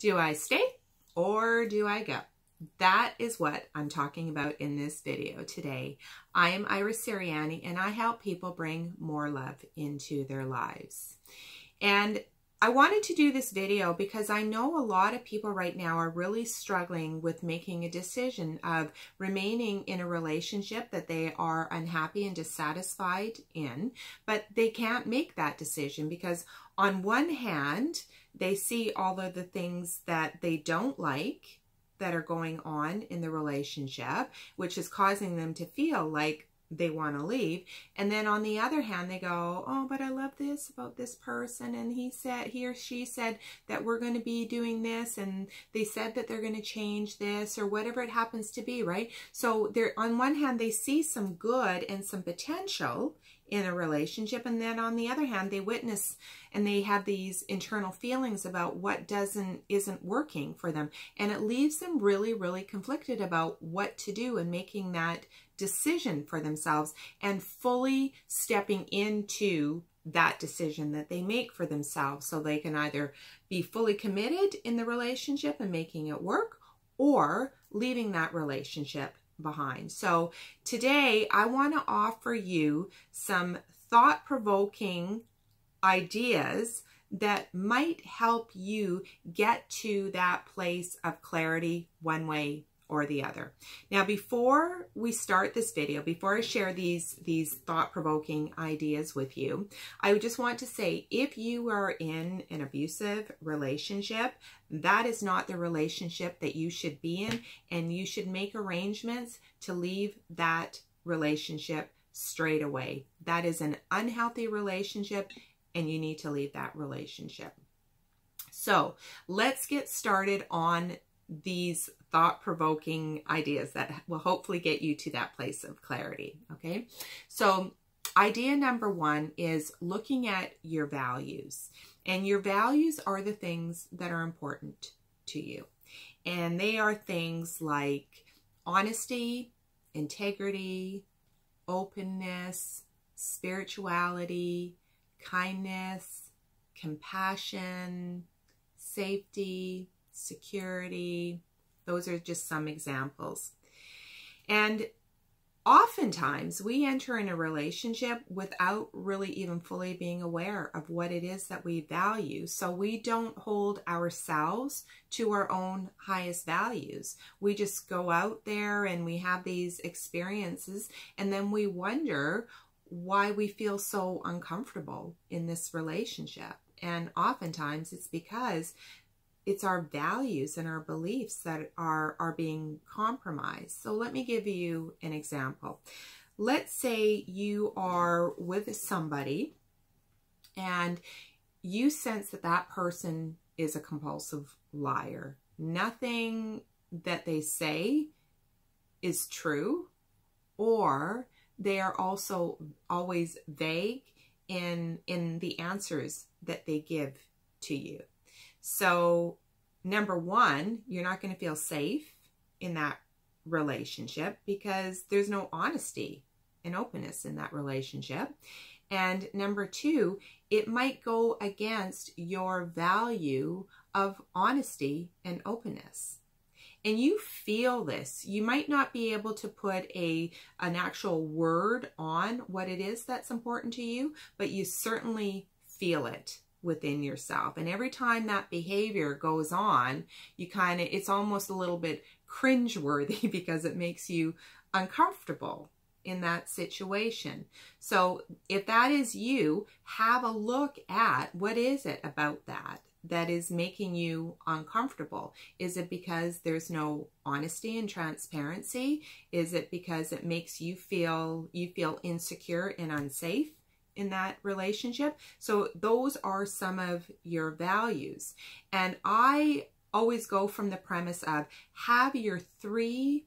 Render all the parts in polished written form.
Do I stay or do I go? That is what I'm talking about in this video today. I am Iris Siriani, and I help people bring more love into their lives. And I wanted to do this video because I know a lot of people right now are really struggling with making a decision of remaining in a relationship that they are unhappy and dissatisfied in, but they can't make that decision because on one hand, they see all of the things that they don't like that are going on in the relationship, which is causing them to feel like they want to leave. And then on the other hand, they go, oh, but I love this about this person, and he or she said that we're going to be doing this, and they said that they're going to change this, or whatever it happens to be, right? So they're, on one hand, they see some good and some potential in a relationship, and then on the other hand, they witness and they have these internal feelings about what isn't working for them, and it leaves them really conflicted about what to do and making that decision for themselves and fully stepping into that decision that they make for themselves, so they can either be fully committed in the relationship and making it work, or leaving that relationship behind. So today I want to offer you some thought-provoking ideas that might help you get to that place of clarity one way or the other. Now, before we start this video, before I share these thought-provoking ideas with you, I just want to say, if you are in an abusive relationship, that is not the relationship that you should be in, and you should make arrangements to leave that relationship straight away. That is an unhealthy relationship, and you need to leave that relationship. So let's get started on these thought-provoking ideas that will hopefully get you to that place of clarity. Okay, so idea number one is looking at your values. And your values are the things that are important to you. And they are things like honesty, integrity, openness, spirituality, kindness, compassion, safety, security. Those are just some examples. And oftentimes we enter in a relationship without really even fully being aware of what it is that we value. So we don't hold ourselves to our own highest values. We just go out there and we have these experiences, and then we wonder why we feel so uncomfortable in this relationship. And oftentimes it's because it's our values and our beliefs that are being compromised. So let me give you an example. Let's say you are with somebody and you sense that that person is a compulsive liar. Nothing that they say is true, or they are also always vague in the answers that they give to you. So number one, you're not going to feel safe in that relationship because there's no honesty and openness in that relationship. And number two, it might go against your value of honesty and openness. And you feel this. You might not be able to put an actual word on what it is that's important to you, but you certainly feel it within yourself. And every time that behavior goes on, you it's almost a little bit cringeworthy because it makes you uncomfortable in that situation. So if that is you, have a look at what is it about that is making you uncomfortable. Is it because there's no honesty and transparency? Is it because it makes you feel insecure and unsafe in that relationship? So those are some of your values. And I always go from the premise of have your three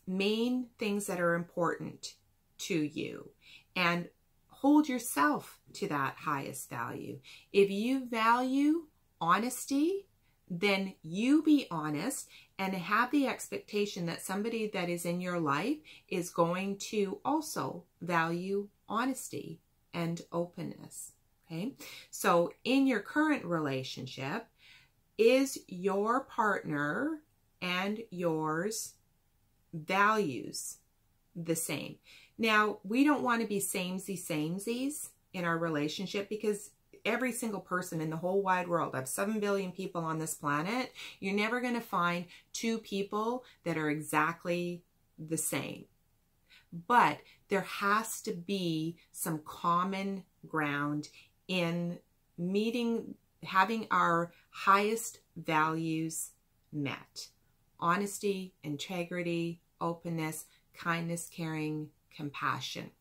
main things that are important to you and hold yourself to that highest value. If you value honesty, then you be honest and have the expectation that somebody that is in your life is going to also value honesty and openness. Okay, so in your current relationship, is your partner and yours values the same? Now, we don't want to be samesies in our relationship, because every single person in the whole wide world, of 7 billion people on this planet, you're never going to find two people that are exactly the same. But there has to be some common ground in meeting, having our highest values met. Honesty, integrity, openness, kindness, caring, compassion.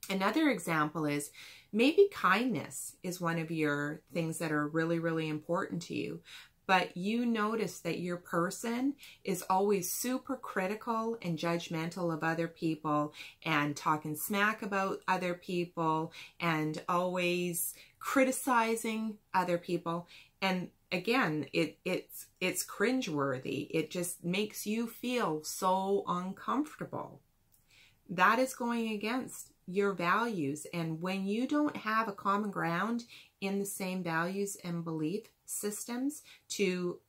Another example is maybe kindness is one of your things that are really, really important to you, but you notice that your person is always super critical and judgmental of other people and talking smack about other people and always criticizing other people. And again, it's cringeworthy. It just makes you feel so uncomfortable. That is going against your values. And when you don't have a common ground in the same values and belief systems to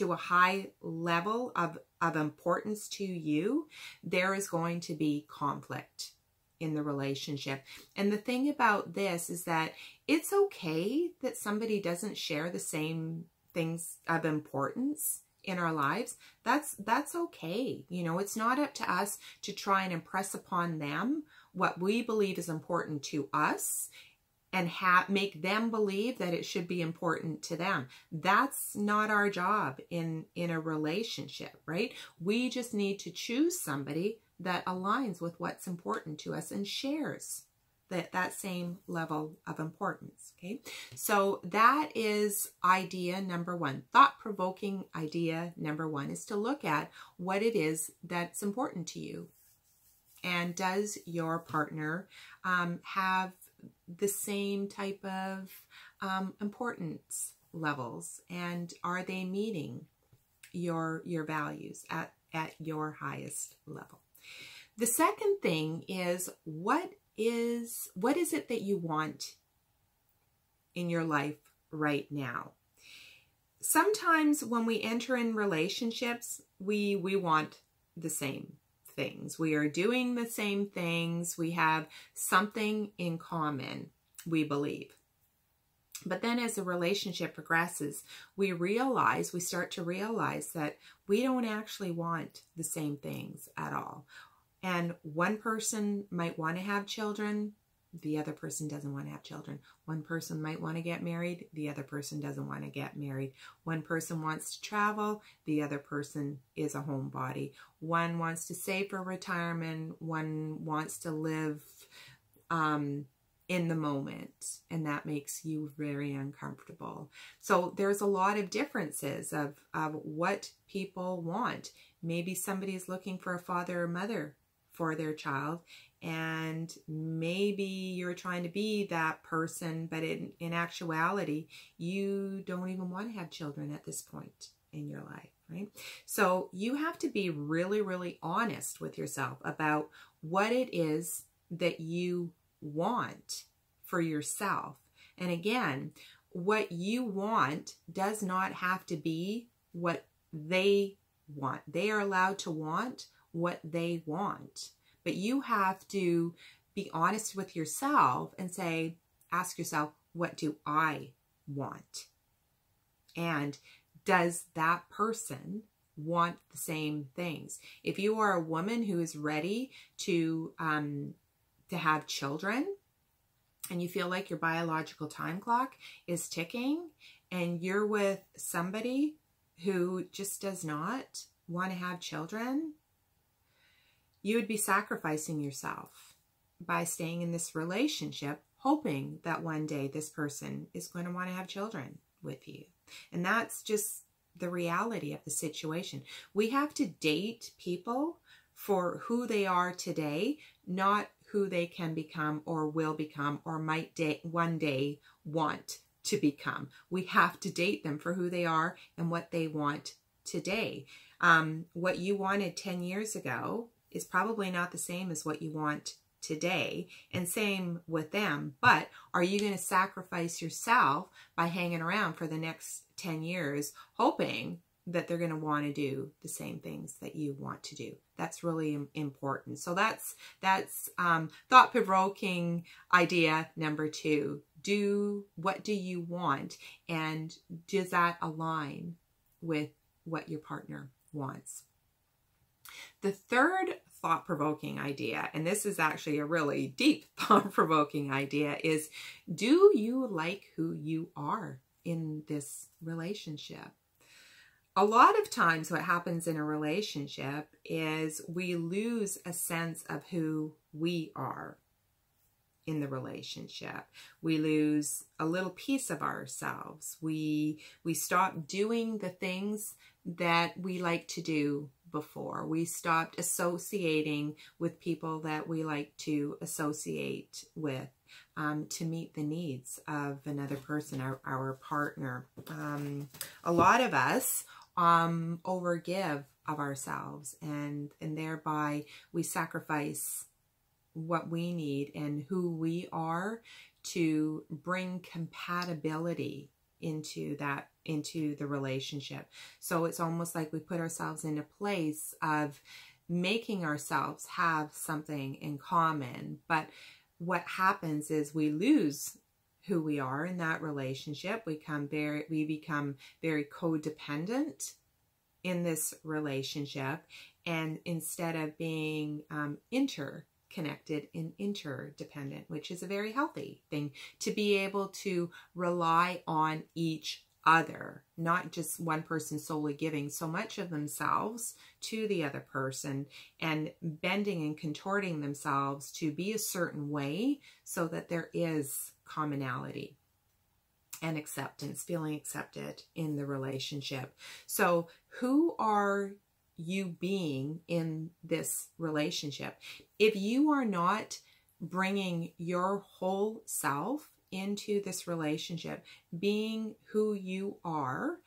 a high level of importance to you, there is going to be conflict in the relationship. And the thing about this is that it's okay that somebody doesn't share the same things of importance in our lives. That's okay. You know, it's not up to us to try and impress upon them what we believe is important to us and make them believe that it should be important to them. That's not our job in a relationship, right? We just need to choose somebody that aligns with what's important to us and shares that same level of importance, okay? So that is idea number one. Thought-provoking idea number one is to look at what it is that's important to you. And does your partner have the same type of importance levels? And are they meeting your values at your highest level? The second thing is, what is it that you want in your life right now? Sometimes when we enter in relationships, we want the same things. We are doing the same things. We have something in common, we believe. But then as the relationship progresses, we start to realize that we don't actually want the same things at all. And one person might want to have children, the other person doesn't want to have children. One person might want to get married, the other person doesn't want to get married. One person wants to travel, the other person is a homebody. One wants to save for retirement, one wants to live in the moment, and that makes you very uncomfortable. So there's a lot of differences of what people want. Maybe somebody is looking for a father or mother for their child, and maybe you're trying to be that person, but in actuality, you don't even want to have children at this point in your life, right? So you have to be really, really honest with yourself about what it is that you want for yourself. And again, what you want does not have to be what they want. They are allowed to want what they want. But you have to be honest with yourself and ask yourself, what do I want? And does that person want the same things? If you are a woman who is ready to have children, and you feel like your biological time clock is ticking, and you're with somebody who just does not want to have children, you would be sacrificing yourself by staying in this relationship, hoping that one day this person is going to want to have children with you. And that's just the reality of the situation. We have to date people for who they are today, not who they can become or will become or might one day want to become. We have to date them for who they are and what they want today. What you wanted 10 years ago is probably not the same as what you want today, and same with them. But are you going to sacrifice yourself by hanging around for the next 10 years hoping that they're going to want to do the same things that you want to do? That's really important. So that's thought-provoking idea number 2. What do you want, and does that align with what your partner wants? The third thought-provoking idea, and this is actually a really deep thought-provoking idea, is do you like who you are in this relationship? A lot of times what happens in a relationship is we lose a sense of who we are in the relationship. We lose a little piece of ourselves. We stop doing the things that we like to do before. We stopped associating with people that we like to associate with to meet the needs of another person, our partner. A lot of us overgive of ourselves, and thereby we sacrifice what we need and who we are to bring compatibility into the relationship. So it's almost like we put ourselves in a place of making ourselves have something in common. But what happens is we lose who we are in that relationship. We become very codependent in this relationship, and instead of being interconnected and interdependent, which is a very healthy thing, to be able to rely on each other, not just one person solely giving so much of themselves to the other person and bending and contorting themselves to be a certain way so that there is commonality and acceptance, feeling accepted in the relationship. So who are you being in this relationship? If you are not bringing your whole self into this relationship, being who you are,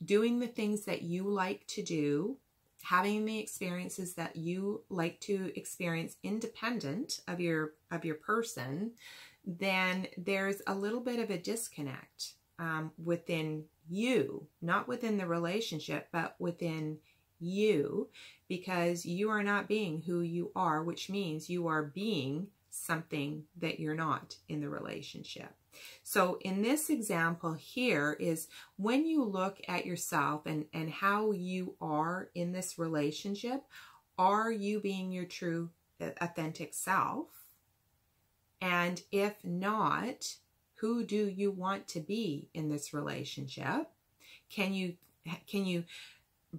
doing the things that you like to do, having the experiences that you like to experience independent of your person, then there's a little bit of a disconnect within you, not within the relationship, but within you, because you are not being who you are, which means you are being something that you're not in the relationship. So in this example here is when you look at yourself and how you are in this relationship, are you being your true authentic self? And if not, who do you want to be in this relationship? Can you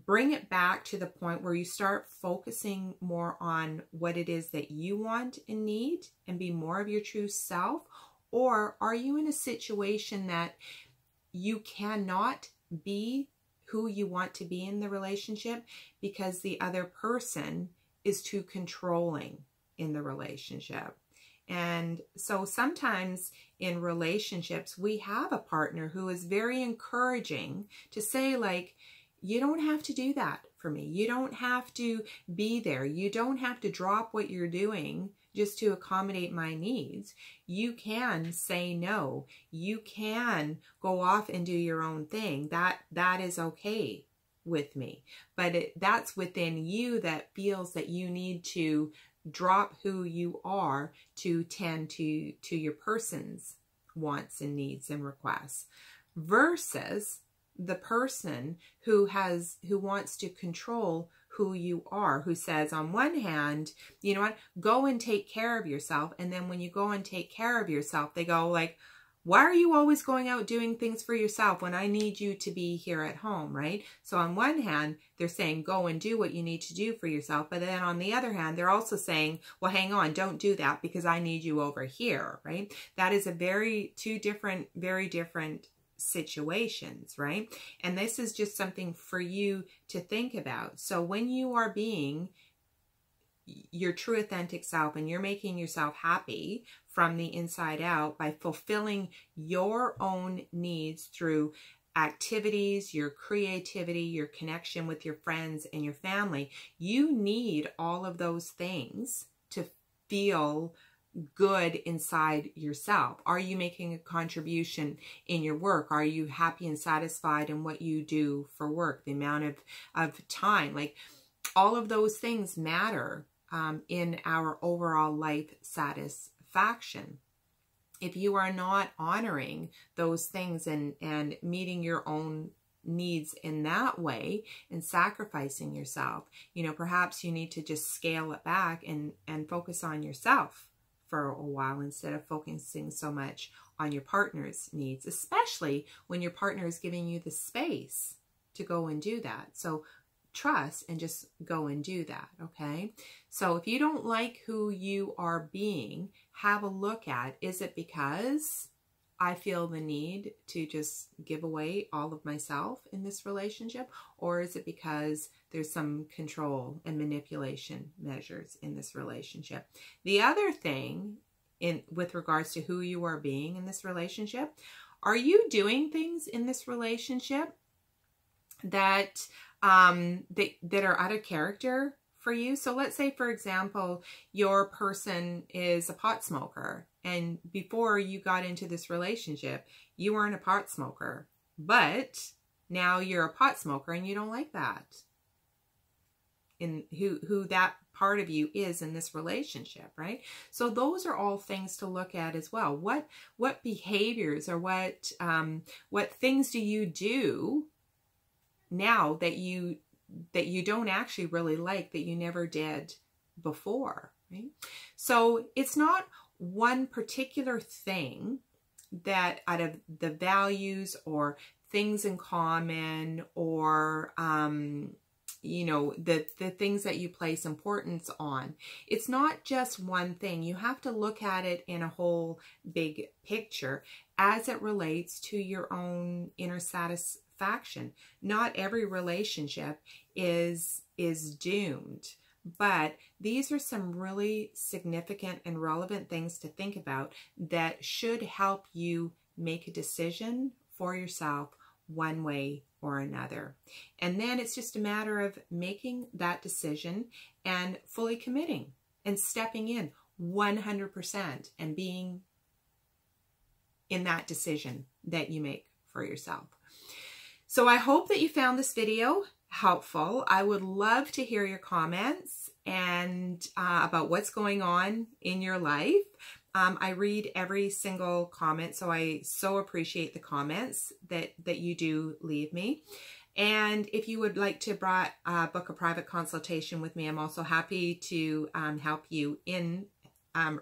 bring it back to the point where you start focusing more on what it is that you want and need and be more of your true self? Or are you in a situation that you cannot be who you want to be in the relationship because the other person is too controlling in the relationship? And so sometimes in relationships, we have a partner who is very encouraging to say, like, you don't have to do that for me. You don't have to be there. You don't have to drop what you're doing just to accommodate my needs. You can say no. You can go off and do your own thing. That is okay with me. But that's within you that feels that you need to drop who you are to tend to your person's wants and needs and requests, versus the person who wants to control who you are, who says on one hand, you know what, go and take care of yourself. And then when you go and take care of yourself, they go like, why are you always going out doing things for yourself when I need you to be here at home, right? So on one hand, they're saying go and do what you need to do for yourself. But then on the other hand, they're also saying, well, hang on, don't do that because I need you over here, right? That is two different, very different situations, right? And this is just something for you to think about. So when you are being your true authentic self and you're making yourself happy from the inside out by fulfilling your own needs through activities, your creativity, your connection with your friends and your family, you need all of those things feel good inside yourself? Are you making a contribution in your work? Are you happy and satisfied in what you do for work? The amount of time, like all of those things matter in our overall life satisfaction. If you are not honoring those things and meeting your own needs in that way and sacrificing yourself, you know, perhaps you need to just scale it back and focus on yourself for a while instead of focusing so much on your partner's needs, especially when your partner is giving you the space to go and do that. So trust and just go and do that, okay? So if you don't like who you are being, have a look at, is it because I feel the need to just give away all of myself in this relationship? Or is it because there's some control and manipulation measures in this relationship? The other thing with regards to who you are being in this relationship, are you doing things in this relationship that that are out of character for you? So let's say, for example, your person is a pot smoker, and before you got into this relationship, you weren't a pot smoker, but now you're a pot smoker and you don't like that. In who that part of you is in this relationship, right? So those are all things to look at as well. What behaviors or what things do you do now that you don't actually really like, that you never did before, right? So it's not one particular thing that out of the values or things in common or you know, the things that you place importance on. It's not just one thing. You have to look at it in a whole big picture as it relates to your own inner satisfaction. Not every relationship is doomed, but these are some really significant and relevant things to think about that should help you make a decision for yourself one way or another. And then it's just a matter of making that decision and fully committing and stepping in 100% and being in that decision that you make for yourself. So I hope that you found this video helpful. I would love to hear your comments and about what's going on in your life. I read every single comment, so I so appreciate the comments that you do leave me. And if you would like to book a private consultation with me, I'm also happy to help you in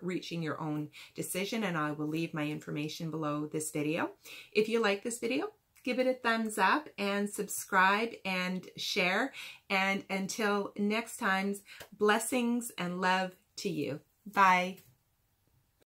reaching your own decision, and I will leave my information below this video. If you like this video, give it a thumbs up and subscribe and share. And until next time, blessings and love to you. Bye.